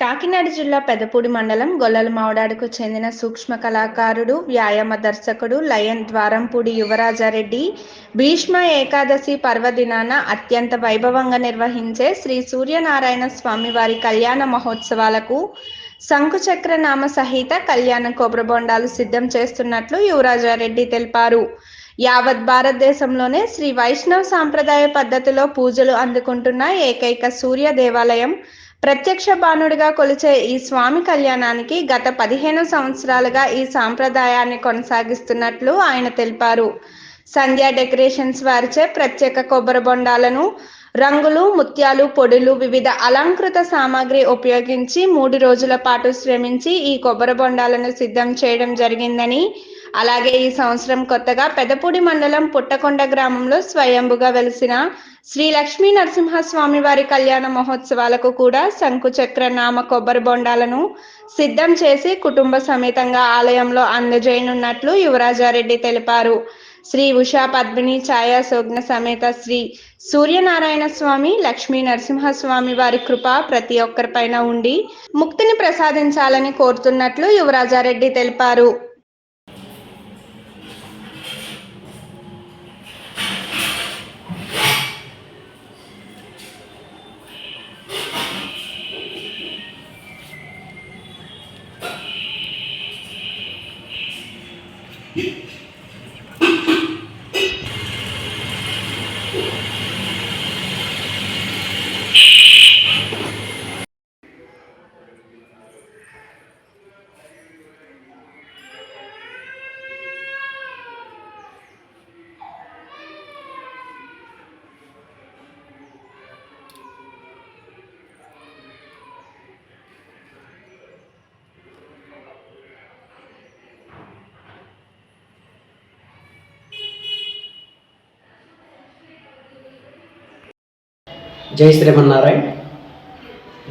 కాకినాడ జిల్లా పెదపూడి మండలం గొల్లలమావుడాడుకు చెందిన సూక్ష్మ కళాకారుడు, వ్యాయామ దర్శకుడు లయన్ ద్వారంపూడి యువరాజారెడ్డి భీష్మ ఏకాదశి పర్వదినాన అత్యంత వైభవంగా నిర్వహించే శ్రీ సూర్యనారాయణ స్వామివారి కళ్యాణ మహోత్సవాలకు శంకుచక్ర నామ సహిత కళ్యాణ కొబ్బరిబొండాలు సిద్ధం చేస్తున్నట్లు యువరాజారెడ్డి తెలిపారు. యావత్ భారతదేశంలోనే శ్రీ వైష్ణవ సాంప్రదాయ పద్ధతిలో పూజలు అందుకుంటున్న ఏకైక సూర్య దేవాలయం ప్రత్యక్ష బాణుడిగా కొలిచే ఈ స్వామి కళ్యాణానికి గత 15 సంవత్సరాలుగా ఈ సాంప్రదాయాన్ని కొనసాగిస్తున్నట్లు ఆయన తెలిపారు. సంధ్యా డెకరేషన్స్ వారిచే ప్రత్యేక కొబ్బరి బొండాలను రంగులు, ముత్యాలు, పొడులు, వివిధ అలంకృత సామాగ్రి ఉపయోగించి 3 రోజుల పాటు శ్రమించి ఈ కొబ్బరి బొండాలను సిద్ధం చేయడం జరిగిందని, అలాగే ఈ సంవత్సరం కొత్తగా పెదపూడి మండలం పుట్టకొండ గ్రామంలో స్వయంభుగా వెలిసిన శ్రీ లక్ష్మీ నరసింహస్వామి వారి కళ్యాణ మహోత్సవాలకు కూడా శంకుచక్ర నామ కొబ్బరి బొండాలను సిద్ధం చేసి కుటుంబ సమేతంగా ఆలయంలో అందజేయనున్నట్లు యువరాజారెడ్డి తెలిపారు. శ్రీ ఉషా పద్మిని ఛాయా సోగ్న సమేత శ్రీ సూర్యనారాయణ స్వామి, లక్ష్మీ నరసింహస్వామి వారి కృప ప్రతి ఒక్కరిపైన ఉండి ముక్తిని ప్రసాదించాలని కోరుతున్నట్లు యువరాజారెడ్డి తెలిపారు. జై శ్రీమన్నారాయణ.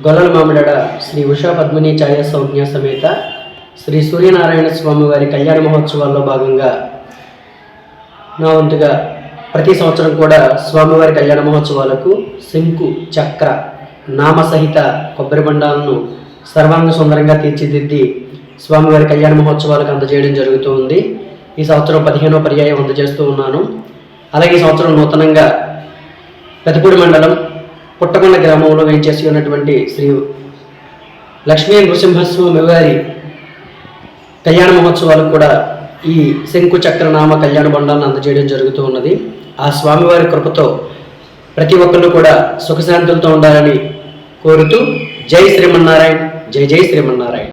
గొల్లలమావుడాడ శ్రీ ఉషా పద్మిని ఛాయా సౌజ్ఞ సమేత శ్రీ సూర్యనారాయణ స్వామి వారి కళ్యాణ మహోత్సవాల్లో భాగంగా నా వంతుగా ప్రతి సంవత్సరం కూడా స్వామివారి కళ్యాణ మహోత్సవాలకు శంకు చక్ర నామ సహిత కొబ్బరి బండాలను సర్వాంగ సుందరంగా తీర్చిదిద్ది స్వామివారి కళ్యాణ మహోత్సవాలకు అందజేయడం జరుగుతూ ఉంది. ఈ సంవత్సరం 15వ పర్యాయం అందజేస్తూ ఉన్నాను. అలాగే ఈ సంవత్సరం నూతనంగా పెదపూడి మండలం పుట్టకొండ గ్రామంలో వేయించేసి ఉన్నటువంటి శ్రీ లక్ష్మీ నృసింహస్వామి వారి కళ్యాణ మహోత్సవాలకు కూడా ఈ శంకు చక్రనామ కళ్యాణ బండాలను అందజేయడం జరుగుతూ ఉన్నది. ఆ స్వామివారి కృపతో ప్రతి ఒక్కళ్ళు కూడా సుఖశాంతులతో ఉండాలని కోరుతూ జై శ్రీమన్నారాయణ, జై జై శ్రీమన్నారాయణ.